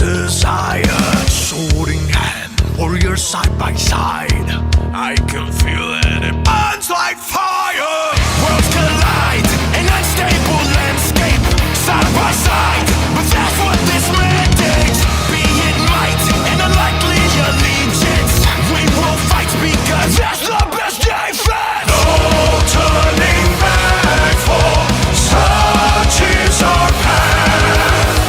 desire, sword in hand, warriors side by side. I can feel it, it burns like fire. Worlds collide, an unstable landscape, side by side. But that's what this mandates. Be it might and unlikely allegiance. We will fight because that's the best defense. No turning back, for such is our path.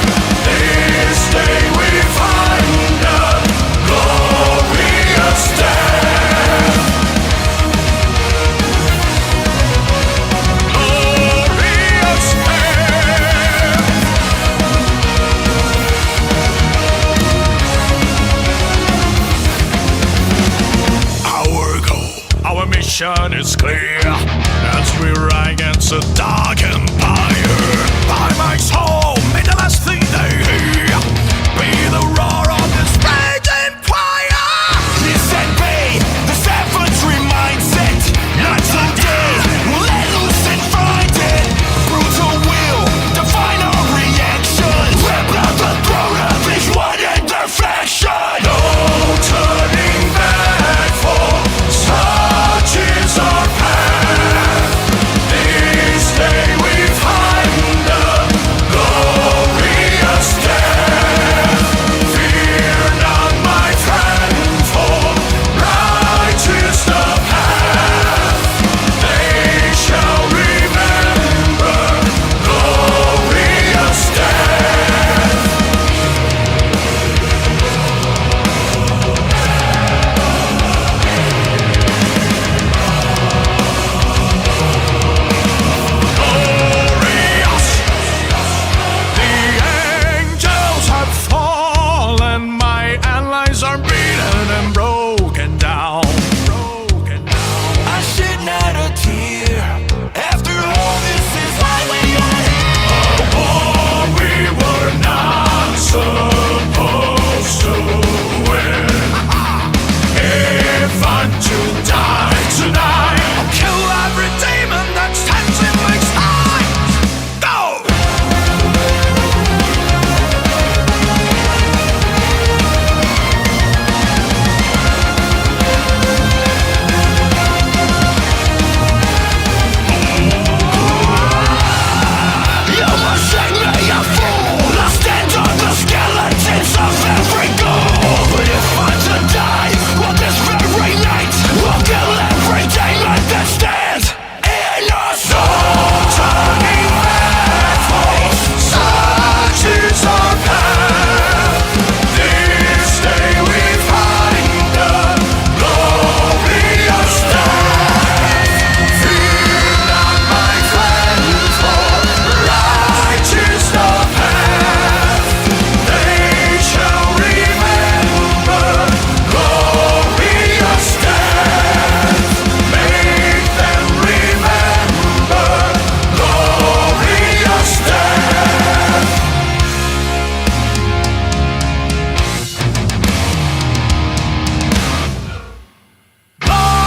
This day we find a glorious death. Glorious death. Our goal, our mission is clear as we ride against a dark empire. By my soul, may the last thing they hear be the roar of this raging fire. Listen, be the savagery mindset. Not today, we'll let loose and find it. Brutal will define our reaction. Rip out the throat of this one imperfection. No turning back, for such is our path. This day we find a glorious death. Fear not, my friend, for right is the path. They shall remember glorious death. Glorious. The angels have fallen, my allies are beaten and broken down. I shed not a tear. After all, this is why we are here. A war we were not supposed to win. If I'm to die tonight, I'll kill every demon that stands in my side. Go! You must say me a fool. I stand on the skeletons of every goal. But if I'm to die, well, this very night, we'll kill every demon that stands in us. No turning back, for such is our path. This day we find a glorious death. Fear not, my friend, for right is the path. They shall remember glorious death. Make them remember glorious death. Glorious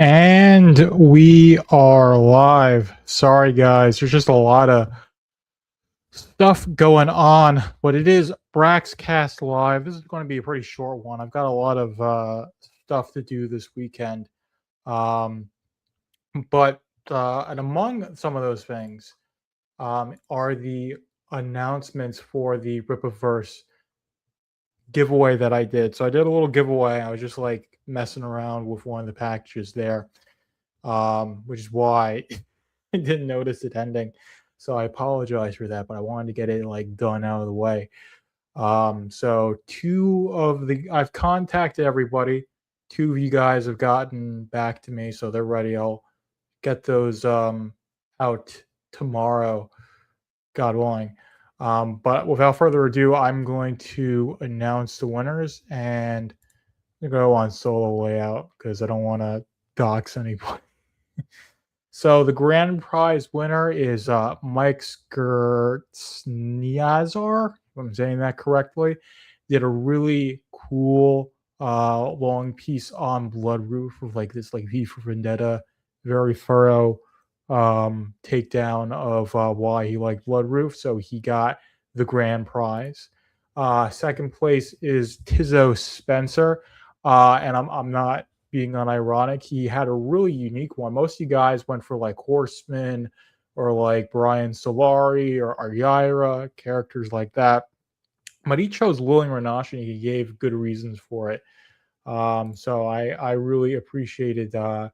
And we are live. Sorry, guys. There's just a lot of stuff going on, but it is Braxcast Live. This is going to be a pretty short one. I've got a lot of stuff to do this weekend. But and among some of those things are the announcements for the Rippaverse giveaway that I did. So I did a little giveaway. I was just like messing around with one of the packages there, which is why I didn't notice it ending. So I apologize for that, but I wanted to get it like done out of the way. So I've contacted everybody. Two of you guys have gotten back to me, so they're ready. I'll get those out tomorrow, God willing. But without further ado, I'm going to announce the winners and go on solo layout because I don't want to dox anybody. So the grand prize winner is Mike Skirtsniazar, if I'm saying that correctly. Did a really cool long piece on Bloodroof with like this like V for Vendetta, very thorough takedown of why he liked Bloodroof. So he got the grand prize. Second place is Tizzo Spencer. And I'm not being unironic, he had a really unique one. Most of you guys went for like Horseman or like Brian Solari or Aryaira, characters like that. But he chose William Renash and he gave good reasons for it. So I really appreciated that.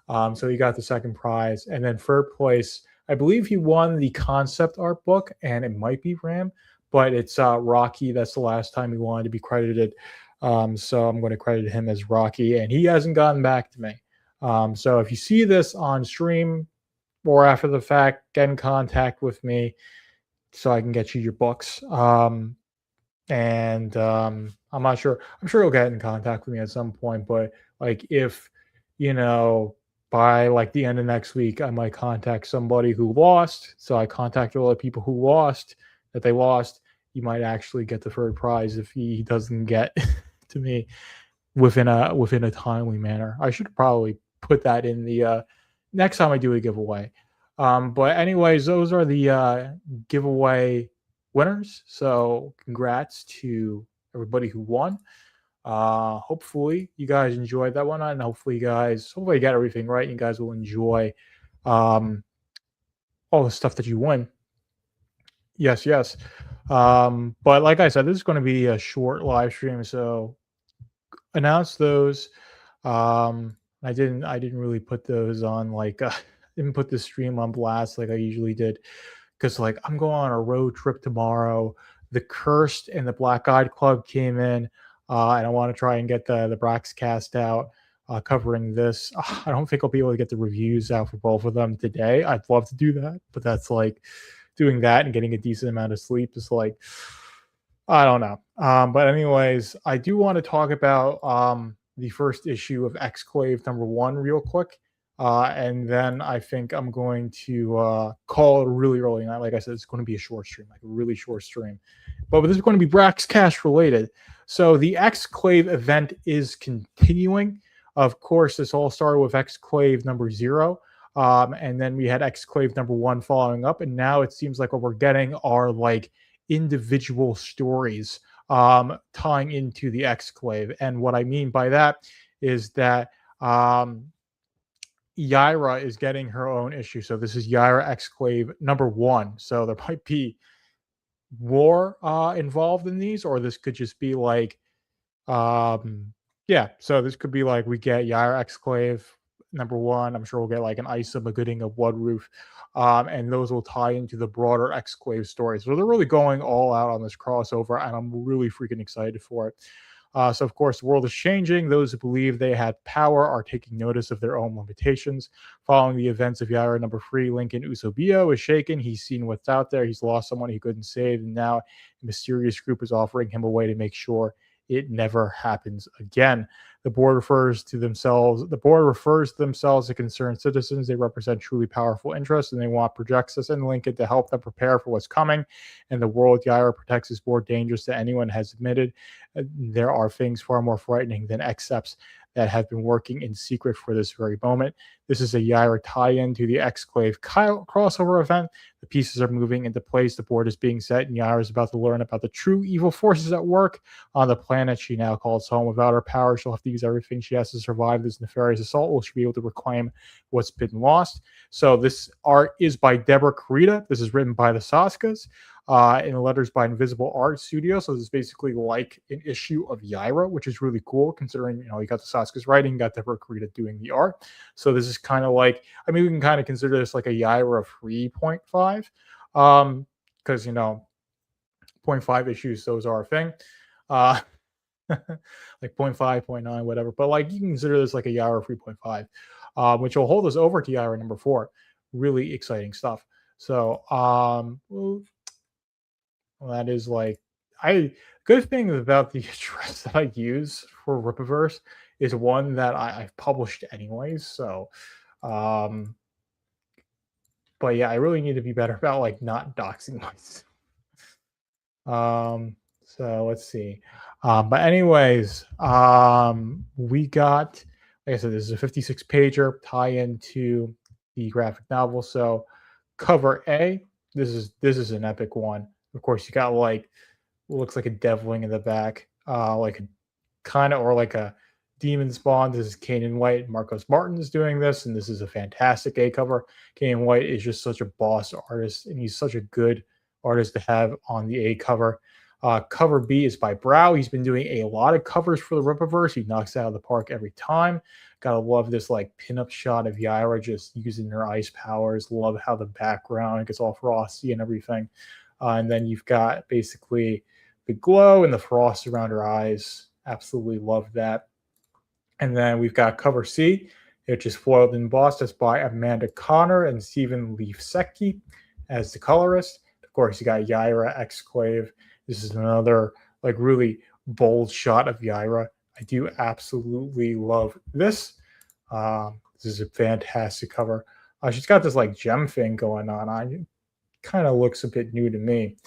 So he got the second prize. And then third place, I believe he won the concept art book, and it might be Ram, but it's Rocky. That's the last time he wanted to be credited. So I'm going to credit him as Rocky, and he hasn't gotten back to me. So if you see this on stream or after the fact, get in contact with me so I can get you your books. I'm not sure. I'm sure he'll get in contact with me at some point, but like if by like the end of next week, I might contact somebody who lost. So I contacted all the people who lost that they lost. You might actually get the third prize if he doesn't get to me within a timely manner. I should probably put that in the next time I do a giveaway. But anyways, those are the giveaway winners. So congrats to everybody who won. Hopefully you guys enjoyed that one, and hopefully you got everything right. And you guys will enjoy all the stuff that you win. Yes. But like I said, this is going to be a short live stream, so announce those. I didn't really put those on like didn't put the stream on blast like I usually did, because like I'm going on a road trip tomorrow. The Cursed and the Black Eyed Club came in, and I want to try and get the Braxcast out covering this. I don't think I'll be able to get the reviews out for both of them today. I'd love to do that, but that's like doing that and getting a decent amount of sleep is like, I don't know. But anyways, I do want to talk about the first issue of Exclave #1 real quick. And then I think I'm going to call it a really early night. Like I said, it's going to be a short stream, like a really short stream. But this is going to be Braxcast related. So the Exclave event is continuing. Of course, this all started with Exclave #0. And then we had Exclave #1 following up. And now it seems like what we're getting are like individual stories tying into the Exclave. And what I mean by that is that Yaira is getting her own issue. So this is Yaira Exclave #1. So there might be more involved in these, or this could just be like, yeah. So this could be like we get Yaira Exclave #1. I'm sure we'll get like an Isa Magooding of Bloodroof, and those will tie into the broader Exclave story. So they're really going all out on this crossover, and I'm really freaking excited for it. So, of course, the world is changing. Those who believe they had power are taking notice of their own limitations. Following the events of Yaira #3, Lincoln Usobio is shaken. He's seen what's out there. He's lost someone he couldn't save, and now a mysterious group is offering him a way to make sure it never happens again. The board refers to themselves as concerned citizens. They represent truly powerful interests, and they want Projexus and Lincoln to help them prepare for what's coming. And the world Yaira protects is more dangerous than anyone has admitted. There are things far more frightening than Excepts that have been working in secret for this very moment. This is a Yaira tie-in to the Exclave crossover event. The pieces are moving into place. The board is being set, and Yaira is about to learn about the true evil forces at work on the planet she now calls home. Without her power, she'll have to use everything she has to survive this nefarious assault. Will she be able to reclaim what's been lost? So this art is by Deborah Carita. This is written by the Saskas. And letters by Invisible Art Studio. So this is basically like an issue of Yaira, which is really cool considering, you got the Saskas writing, you got Deborah Carita doing the art. So this is kind of like, we can kind of consider this like a Yaira 3.5. Because, 0.5 issues, those are a thing. Uh, like 0.5, 0.9, whatever. But like you can consider this like a Yaira 3.5, which will hold us over to Yaira number 4. Really exciting stuff. So well, that is like good thing about the address that I use for Rippaverse is one that I've published anyways. So but yeah, I really need to be better about like not doxing myself. So let's see. But anyways, we got, like I said, this is a 56 pager tie into the graphic novel. So cover A, this is an epic one. Of course, you got like looks like a devling in the back, like a kind of or like a demon spawn. This is Kanan White. Marcos Martin's doing this, and this is a fantastic A cover. Kanan White is just such a boss artist, and he's such a good artist to have on the A cover. Cover B is by Brow. He's been doing a lot of covers for the Rippaverse. He knocks it out of the park every time. Gotta love this like pinup shot of Yaira just using her ice powers. Love how the background gets all frosty and everything. And then you've got basically the glow and the frost around her eyes. Absolutely love that. And then we've got cover C, which is foiled and embossed. That's by Amanda Connor and Stephen Leafsecki as the colorist. Of course, you got Yaira Exclave. This is another like really bold shot of Yaira. I do absolutely love this. This is a fantastic cover. She's got this like gem thing going on. It kind of looks a bit new to me.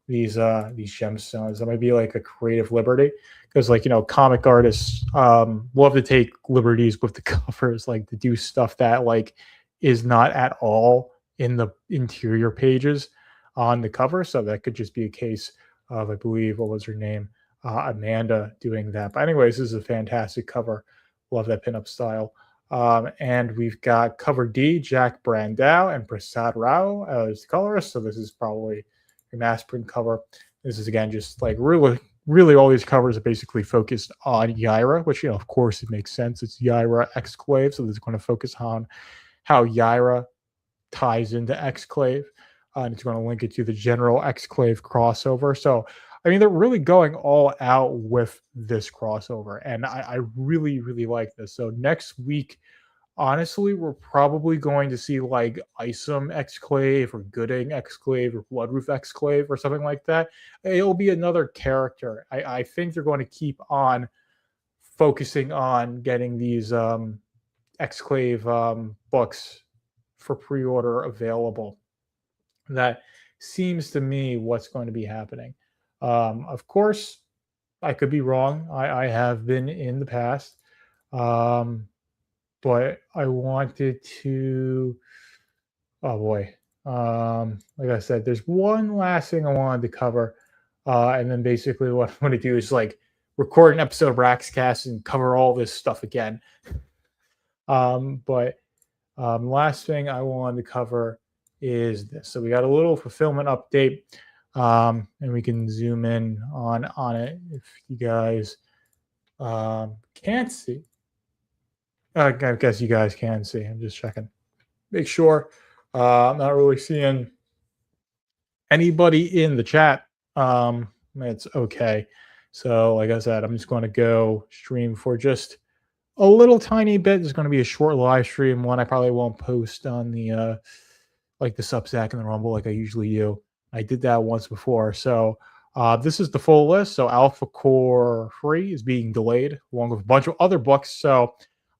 These gemstones. That might be like a creative liberty because like comic artists love to take liberties with the covers, like to do stuff that like is not at all in the interior pages on the cover. So that could just be a case of, I believe, what was her name, Amanda doing that. But anyways, this is a fantastic cover. Love that pinup style. And we've got cover D, Jack Brandau and Prasad Rao as the colorist. So this is probably a mass print cover. This is again just like really all these covers are basically focused on Yaira, which of course it makes sense. It's Yaira Exclave, so this is going to focus on how Yaira ties into Exclave, and it's going to link it to the general Exclave crossover. So I mean, they're really going all out with this crossover, and I really like this. So next week, honestly, we're probably going to see like Isom Exclave or Gooding Exclave or Bloodroof Exclave or something like that. It'll be another character. I think they're going to keep on focusing on getting these Exclave books for pre-order available. That seems to me what's going to be happening. Of course, I could be wrong. I have been in the past. But I wanted to, oh boy. Like I said, there's one last thing I wanted to cover. And then basically what I'm going to do is like record an episode of Braxcast and cover all this stuff again. But last thing I wanted to cover is this. So we got a little fulfillment update. And we can zoom in on it if you guys can't see. I guess you guys can see. I'm just checking. Make sure. I'm not really seeing anybody in the chat. It's okay. So like I said, I'm just going to go stream for just a little tiny bit. There's going to be a short live stream, one I probably won't post on the like the Substack and the Rumble like I usually do. I did that once before. So this is the full list. So Alpha Core 3 is being delayed along with a bunch of other books. So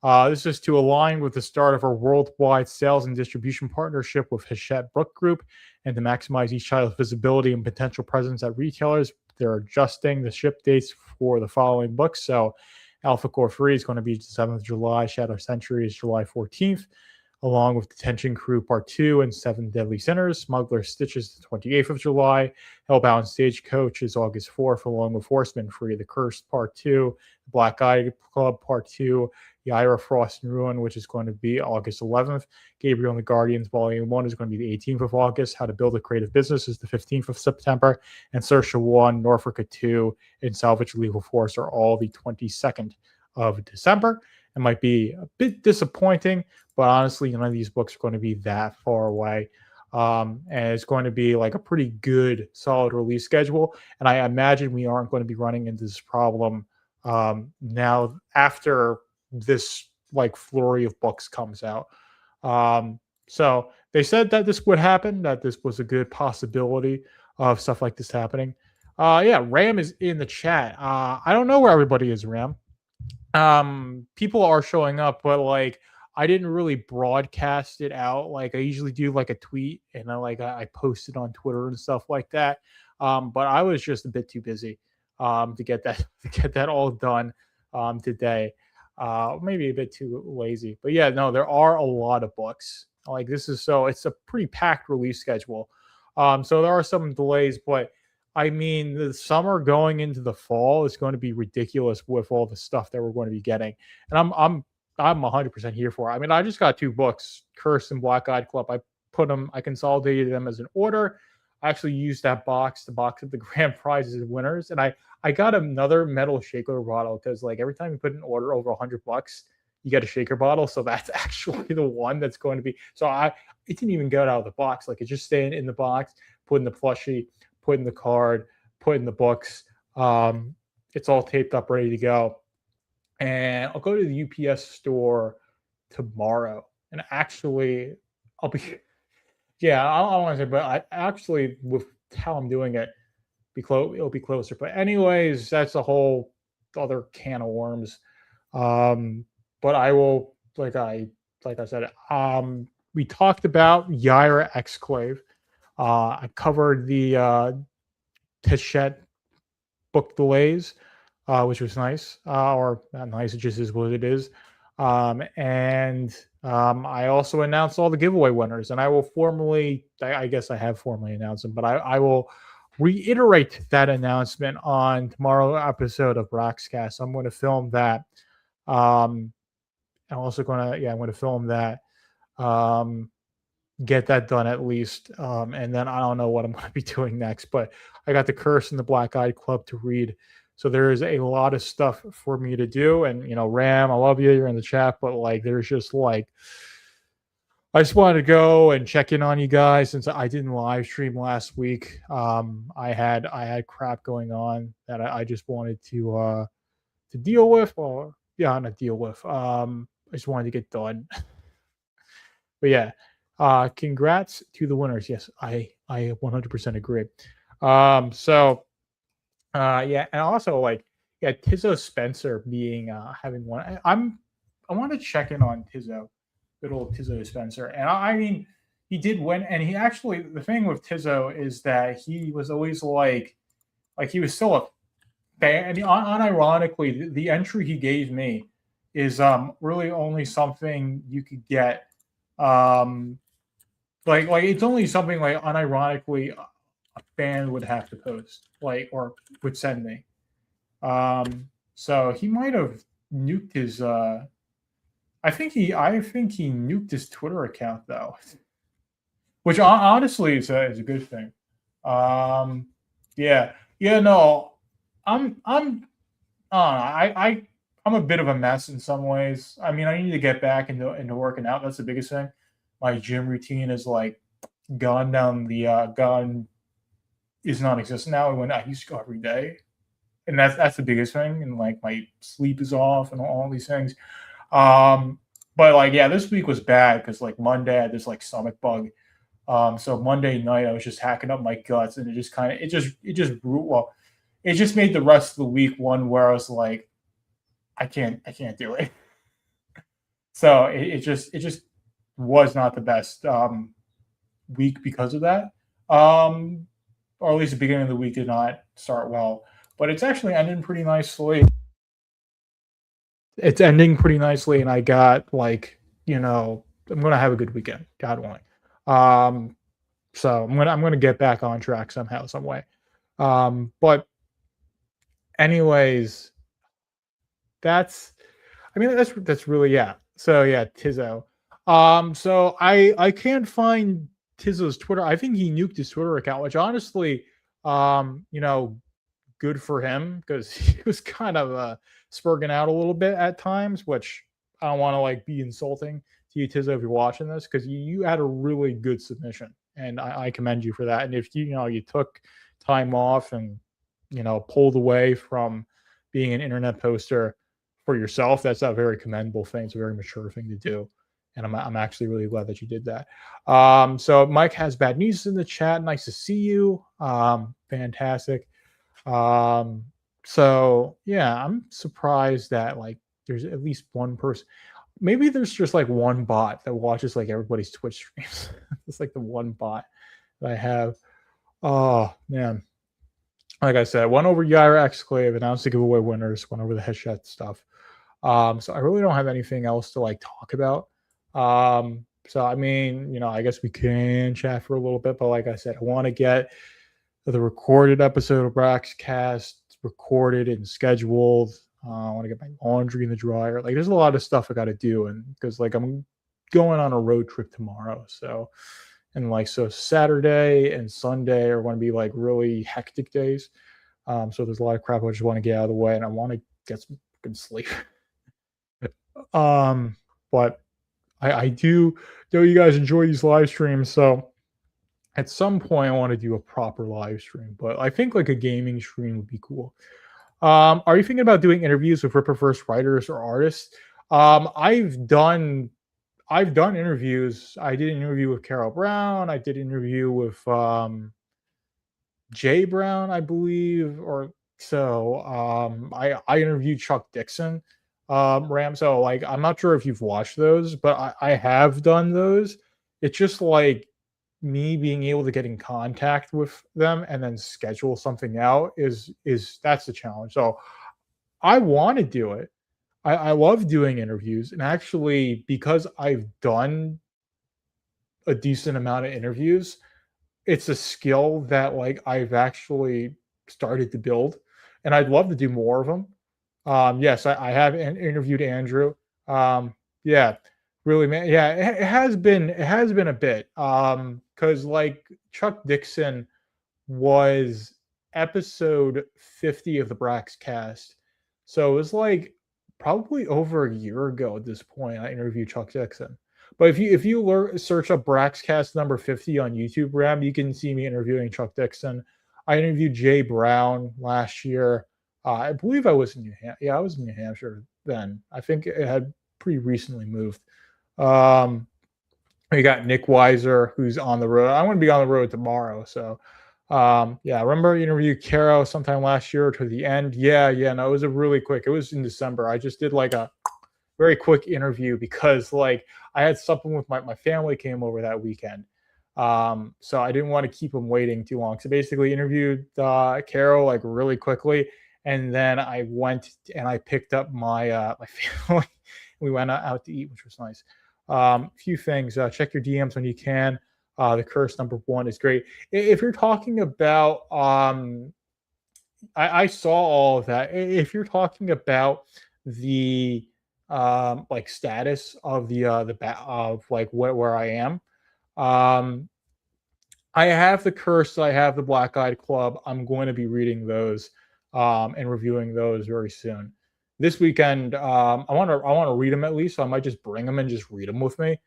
this is to align with the start of our worldwide sales and distribution partnership with Hachette Brook Group and to maximize each title's visibility and potential presence at retailers. They're adjusting the ship dates for the following books. So Alpha Core 3 is going to be 7th of July. Shadow Century is July 14th. Along with Detention Crew Part 2 and 7 Deadly Sinners. Smuggler Stitch is the 28th of July. Hellbound Stagecoach is August 4th, along with Horseman Free the Cursed Part 2, Black Eye Club Part 2, Yaira Frost and Ruin, which is going to be August 11th. Gabriel and the Guardians Volume 1 is going to be the 18th of August. How to Build a Creative Business is the 15th of September. And Sersha 1, Norfolk 2, and Salvage Legal Force are all the 22nd of December. It might be a bit disappointing, but honestly, none of these books are going to be that far away. And it's going to be like a pretty good, solid release schedule. And I imagine we aren't going to be running into this problem now after this like flurry of books comes out. So they said that this would happen, that this was a good possibility of stuff like this happening. Yeah, Ram is in the chat. I don't know where everybody is, Ram. People are showing up, but like I didn't really broadcast it out. Like I usually do like a tweet and I post it on Twitter and stuff like that. But I was just a bit too busy to get that to get that all done today. Maybe a bit too lazy. But yeah, no, there are a lot of books. Like this is so it's a pretty packed release schedule. So there are some delays, but I mean, the summer going into the fall is going to be ridiculous with all the stuff that we're going to be getting, and I'm 100% here for it. I mean, I just got 2 books, Curse and Black Eyed Club. I consolidated them as an order. I actually used that box to box up the grand prizes and winners, and I got another metal shaker bottle because like every time you put an order over $100, you get a shaker bottle. So that's actually the one that's going to be. So it didn't even get out of the box. Like it's just staying in the box, put in the plushie, put in the card, put in the books. It's all taped up, ready to go. And I'll go to the UPS store tomorrow. And actually, I'll be, yeah, I don't want to say, but I actually, with how I'm doing it, it'll be closer. But anyways, that's a whole other can of worms. But I will, like I said, we talked about Yaira Exclave. I covered the Tichette book delays, which was nice, or not nice. It just is what it is. And I also announced all the giveaway winners, and I will formally, I guess I have formally announced them, but I will reiterate that announcement on tomorrow episode of Braxcast. I'm going to film that. I'm also going to, I'm going to film that. Get that done at least. And then I don't know what I'm going to be doing next, but I got the Curse and the Black Eyed Club to read. So there is a lot of stuff for me to do. And, Ram, I love you. You're in the chat, but like, there's just like, I just wanted to go and check in on you guys since I didn't live stream last week. I had crap going on that I just wanted to deal with, or not deal with. I just wanted to get done. But yeah, congrats to the winners. Yes, I 100% agree. Yeah, and also like Tizzo Spencer being having one. I want to check in on Tizzo, good old Tizzo Spencer, and I mean he did win, and he actually the thing with Tizzo is that he was always like he was still a fan. I mean, unironically, the entry he gave me is really only something you could get like it's only something like unironically a fan would have to post or would send me. So he might have nuked his I think he nuked his Twitter account though, which honestly is a good thing. No, I'm a bit of a mess in some ways. I mean, I need to get back into working out. That's the biggest thing. My gym routine is like gone is non-existent now. When I used to go every day, and that's the biggest thing. And like my sleep is off and all these things. But like this week was bad because like Monday I had this like stomach bug. So Monday night I was just hacking up my guts, and it just made the rest of the week one where I was like, I can't do it. So it just was not the best week because of that. Or at least the beginning of the week did not start well. But it's actually ending pretty nicely. It's ending pretty nicely, and I got I'm gonna have a good weekend, God willing. So I'm gonna get back on track somehow, some way. But anyways, that's really So Tizzo. So I can't find Tizzo's Twitter. I think he nuked his Twitter account, which honestly, good for him because he was kind of spurging out a little bit at times, which I don't want to be insulting to you, Tizzo, if you're watching this, because you had a really good submission. and I commend you for that. And if you took time off and pulled away from being an internet poster for yourself, that's a very commendable thing. It's a very mature thing to do, and I'm actually really glad that you did that. So Mike has bad news in the chat. Nice to see you. Fantastic. So yeah, I'm surprised that like there's at least one person. Maybe there's just like one bot that watches like everybody's Twitch streams. It's like the one bot that I have. Oh man. Like I said, went over Yaira Exclave, announced the giveaway winners, went over the headshot stuff. So I really don't have anything else to like talk about. So I mean, I guess we can chat for a little bit, but like I said, I want to get the recorded episode of Braxcast recorded and scheduled. I want to get my laundry in the dryer. Like, there's a lot of stuff I got to do, and because like I'm going on a road trip tomorrow, so Saturday and Sunday are going to be like really hectic days. So there's a lot of crap I just want to get out of the way, and I want to get some good sleep. But I do know you guys enjoy these live streams, so at some point I want to do a proper live stream. But I think like a gaming stream would be cool. Are you thinking about doing interviews with Rippaverse writers or artists? I've done interviews. I did an interview with Carol Brown. I did an interview with Jay Brown, I believe, or so. I interviewed Chuck Dixon, Ram. So like, I'm not sure if you've watched those, but I have done those. It's just like me being able to get in contact with them and then schedule something out is that's the challenge. So I want to do it. I love doing interviews, and actually because I've done a decent amount of interviews, it's a skill that like I've actually started to build, and I'd love to do more of them. Yes, I have interviewed Andrew. Yeah, really, man. Yeah, it has been a bit. Because like Chuck Dixon was episode 50 of the Braxcast, so it was like probably over a year ago at this point. I interviewed Chuck Dixon. But if you search up Braxcast number 50 on YouTube, Ram, you can see me interviewing Chuck Dixon. I interviewed Jay Brown last year. I believe I was in New Hampshire. Yeah, I was in New Hampshire then. I think it had pretty recently moved. We got Nick Weiser, who's on the road. I'm going to be on the road tomorrow. So, yeah, I remember you interviewed Caro sometime last year to the end. Yeah, no, it was a really quick. It was in December. I just did like a very quick interview because like I had something with my family came over that weekend. So I didn't want to keep them waiting too long. So basically interviewed Caro like really quickly. And then I went and I picked up my my family. We went out to eat, which was nice. A few things. Check your DMs when you can. The curse number 1 is great. If you're talking about, I saw all of that. If you're talking about the like status of the of like where I am, I have the curse. I have the Black Eyed Club. I'm going to be reading those and reviewing those very soon. This weekend, I want to read them at least. So I might just bring them and just read them with me.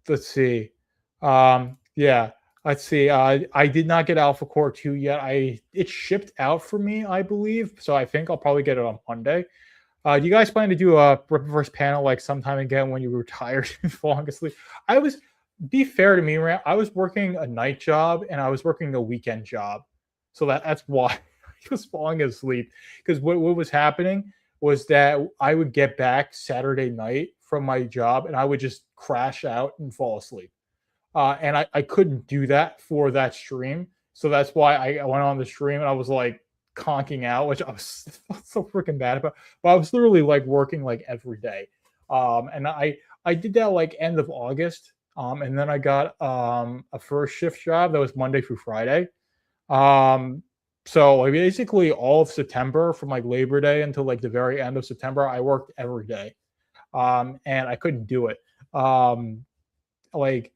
Let's see. Yeah, let's see. I did not get Alpha Core 2 yet. It shipped out for me, I believe. So I think I'll probably get it on Monday. Do you guys plan to do a Rippaverse panel like sometime again when you retire and falling asleep? Be fair to me, I was working a night job and I was working a weekend job. So that's why I was falling asleep. Because what was happening was that I would get back Saturday night from my job and I would just crash out and fall asleep. And I couldn't do that for that stream. So that's why I went on the stream and I was like conking out, which I was so freaking bad about. But I was literally like working like every day. And I did that like end of August. And then I got a first shift job that was Monday through Friday. So like basically all of September from like Labor Day until like the very end of September, I worked every day. And I couldn't do it. Like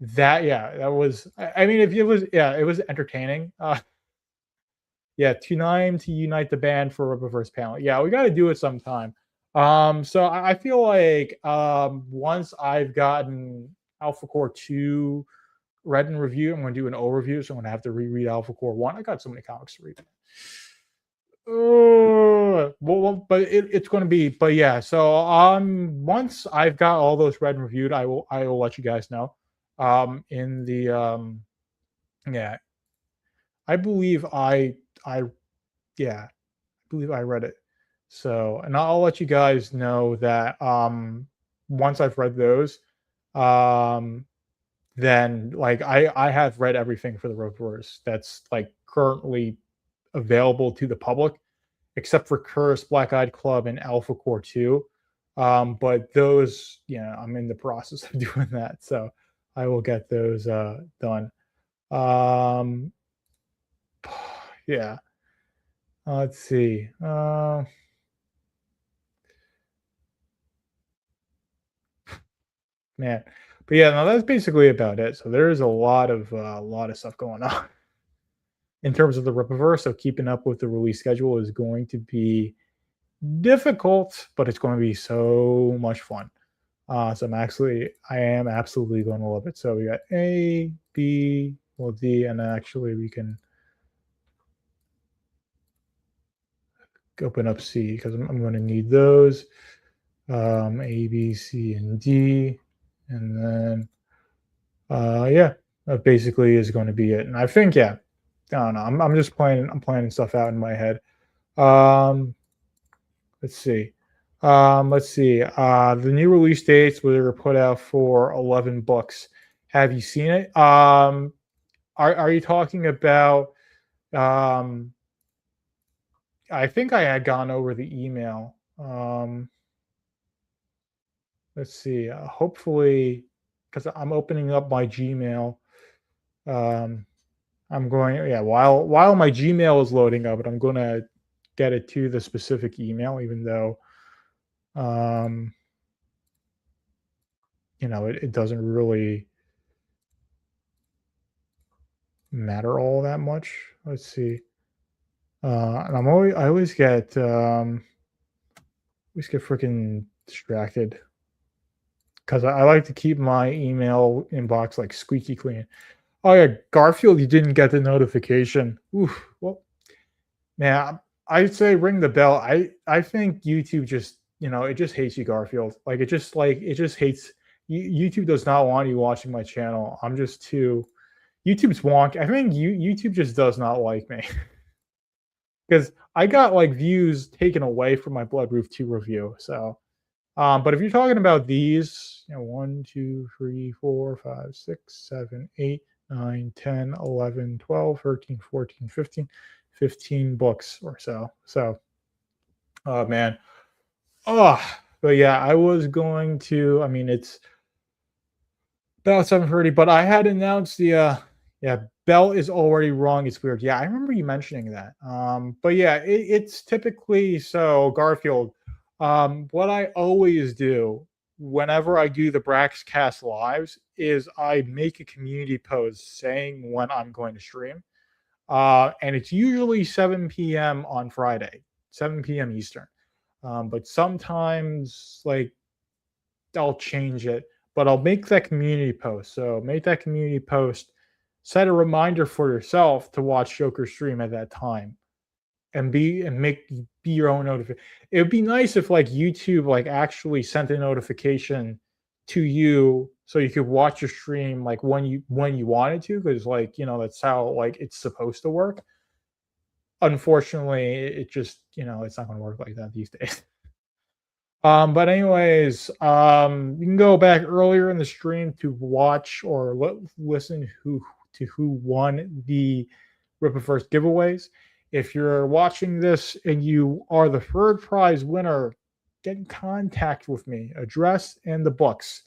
that, yeah, that was, I mean, if it was, yeah, it was entertaining. Yeah, Tune to unite the band for Rippaverse panel. Yeah, we got to do it sometime. So I feel like once I've gotten Alpha Core 2 read and review. I'm going to do an overview, so I'm going to have to reread Alpha Core 1. I got so many comics to read. But it's going to be, but yeah. So once I've got all those read and reviewed, I will let you guys know. In the yeah, I believe I yeah, I believe I read it. So, and I'll let you guys know that once I've read those, um then like I have read everything for the Rippaverse that's like currently available to the public, except for Curse, Black Eyed Club, and Alpha Core 2. But those, yeah, I'm in the process of doing that, so I will get those done. Um, yeah. Let's see. Man, but yeah, no, that's basically about it. So there's a lot of stuff going on in terms of the Rippaverse. So keeping up with the release schedule is going to be difficult, but it's going to be so much fun. So I am absolutely going to love it. So we got A, B, well D, and then actually we can open up C because I'm going to need those. A, B, C, and D, and then yeah, that basically is going to be it. And I think I don't know. I'm just planning stuff out in my head. Let's see. The new release dates were put out for 11 books. Have you seen it? Are you talking about? I think I had gone over the email. Let's see. Hopefully, because I'm opening up my Gmail. I'm going. Yeah. While my Gmail is loading up, I'm going to get it to the specific email, even though it doesn't really matter all that much. Let's see. And I always get freaking distracted because I like to keep my email inbox like squeaky clean. Oh yeah, Garfield, you didn't get the notification. Oof. Well, man, I'd say ring the bell. I think YouTube just it just hates you, Garfield. Like it just hates. YouTube does not want you watching my channel. I'm just too. YouTube's wonk. I think YouTube just does not like me because I got like views taken away from my Blood Roof 2 review. So, but if you're talking about these, 1, 2, 3, 4, 5, 6, 7, 8, 9, 10, 11, 12, 13, 14, 15 books or so. So, oh man. Oh, but yeah, I was going to, I mean, it's about 7:30, but I had announced the bell is already wrong. It's weird. Yeah, I remember you mentioning that. But yeah, it's typically so Garfield. What I always do whenever I do the Braxcast lives is I make a community post saying when I'm going to stream. And it's usually 7 p.m. on Friday, 7 p.m. Eastern. But sometimes like I'll change it, but I'll make that community post. So make that community post, set a reminder for yourself to watch Joker stream at that time, and be your own notification. It would be nice if like YouTube like actually sent a notification to you so you could watch your stream like when you wanted to, because like that's how like it's supposed to work. Unfortunately, it just it's not going to work like that these days. But anyways, you can go back earlier in the stream to watch or listen who won the Rippaverse giveaways. If you're watching this and you are the third prize winner, get in contact with me. Address and the books.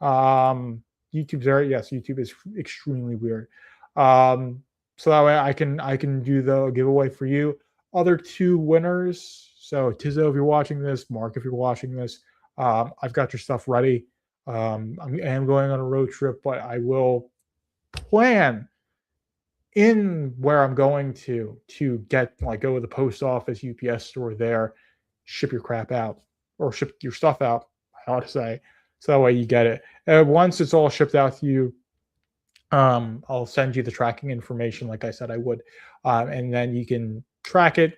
YouTube's there. Yes, YouTube is extremely weird. So that way I can do the giveaway for you. Other two winners. So Tizzo, if you're watching this, Mark, if you're watching this, I've got your stuff ready. I am going on a road trip, but I will plan in where I'm going to get go to the post office, UPS store there, ship your crap out or ship your stuff out. I ought to say. So that way you get it. Once it's all shipped out to you, I'll send you the tracking information, like I said I would, and then you can track it.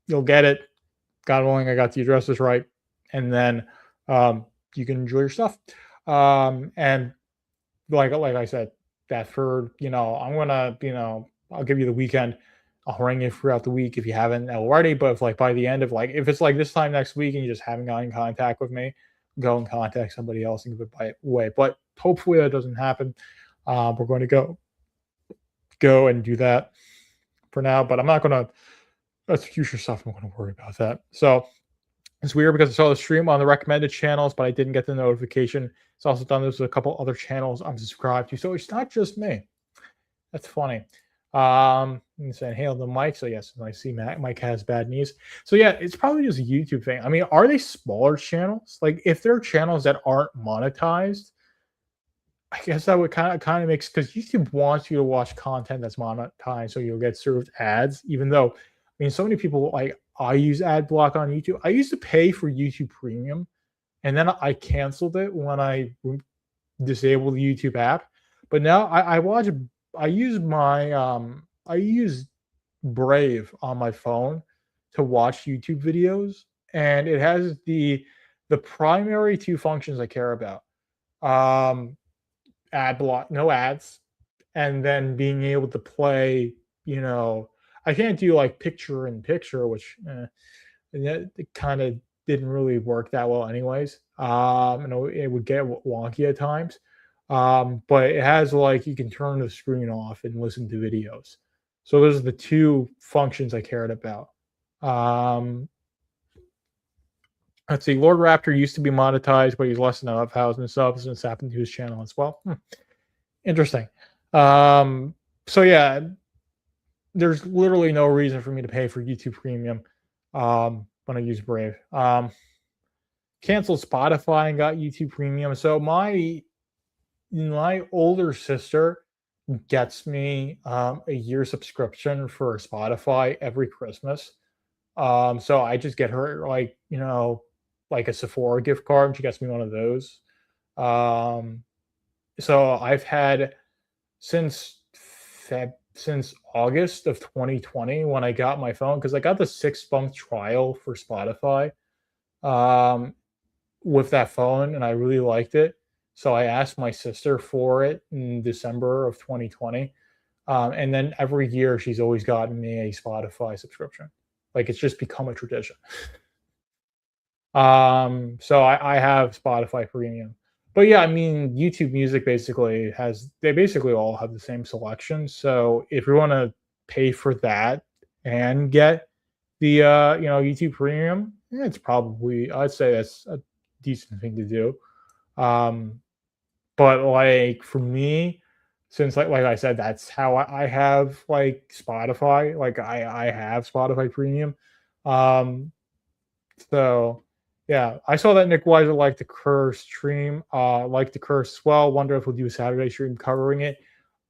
You'll get it. God willing, I got the addresses right, and then you can enjoy your stuff. And like I said, that for I'm gonna I'll give you the weekend. I'll ring you throughout the week if you haven't already. But if by the end of if it's like this time next week and you just haven't gotten in contact with me, go and contact somebody else and give it away. But hopefully that doesn't happen. We're going to go and do that for now. But I'm not gonna. That's future stuff. I'm going to worry about that. So it's weird because I saw the stream on the recommended channels, but I didn't get the notification. It's also done this with a couple other channels I'm subscribed to. So it's not just me. That's funny. I'm saying hail the mic. So yes, I see Mike has bad knees. So yeah, it's probably just a YouTube thing. I mean, are they smaller channels? Like if they're channels that aren't monetized, I guess that would kind of makes because YouTube wants you to watch content that's monetized, so you'll get served ads. Even though, I mean, so many people I use ad block on YouTube. I used to pay for YouTube Premium, and then I canceled it when I disabled the YouTube app. But now I use I use Brave on my phone to watch YouTube videos, and it has the primary two functions I care about. Ad block, no ads, and then being able to play, I can't do like picture in picture, which it kind of didn't really work that well anyways. It would get wonky at times. But it has you can turn the screen off and listen to videos. So those are the two functions I cared about. Let's see. Lord Raptor used to be monetized, but he's less than 1,000 subs, and it's happened to his channel as well. Interesting. So yeah, there's literally no reason for me to pay for YouTube Premium when I use Brave. Canceled Spotify and got YouTube Premium. So my older sister gets me a year subscription for Spotify every Christmas. So I just get her like a Sephora gift card, and she gets me one of those. So I've had since August of 2020 when I got my phone, because I got the 6-month trial for Spotify with that phone, and I really liked it. So I asked my sister for it in December of 2020. And then every year she's always gotten me a Spotify subscription. It's just become a tradition. So I have Spotify Premium. But yeah, I mean, YouTube Music they basically all have the same selection. So if you want to pay for that and get the YouTube Premium, it's probably, I'd say that's a decent thing to do. But for me, since like I said, that's how I have Spotify. I have Spotify Premium. So yeah, I saw that Nick Weiser liked the Curse stream, liked the Curse as well. Wonder if we'll do a Saturday stream covering it.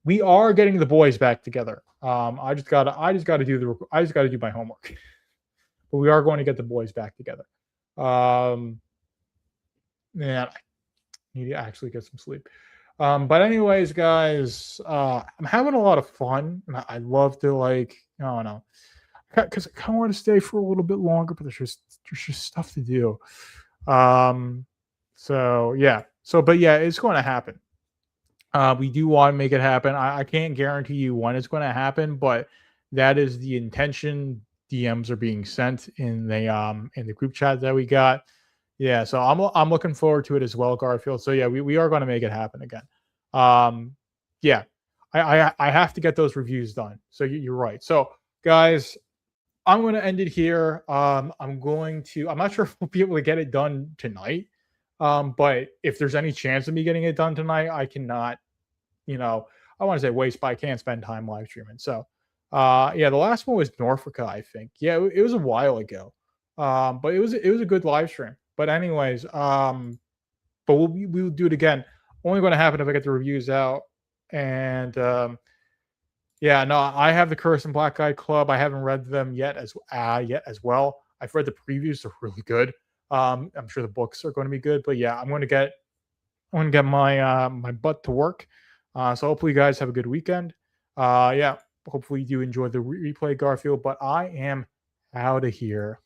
We are getting the boys back together. I just gotta do my homework. But we are going to get the boys back together. Man, I need to actually get some sleep. But anyways, guys, I'm having a lot of fun. And I'd love to I don't know, because I kind of want to stay for a little bit longer, but there's just stuff to do. So yeah. But yeah, it's going to happen. We do want to make it happen. I can't guarantee you when it's going to happen, but that is the intention. DMs are being sent in the group chat that we got. Yeah, so I'm looking forward to it as well, Garfield. So yeah, we are going to make it happen again. Yeah, I have to get those reviews done. So you're right. So guys, I'm going to end it here. I'm not sure if we'll be able to get it done tonight. But if there's any chance of me getting it done tonight, I cannot, I want to say waste, but I can't spend time live streaming. So, yeah, the last one was Norfolk, I think. Yeah, it was a while ago. But it was a good live stream. But anyways, but we'll do it again. Only going to happen if I get the reviews out. And yeah, no, I have the Curse and Black Guide Club. I haven't read them yet as well. I've read the previews; they're really good. I'm sure the books are going to be good. But yeah, I'm going to get want to get my my butt to work. So hopefully you guys have a good weekend. Yeah, hopefully you enjoy the replay, Garfield. But I am out of here.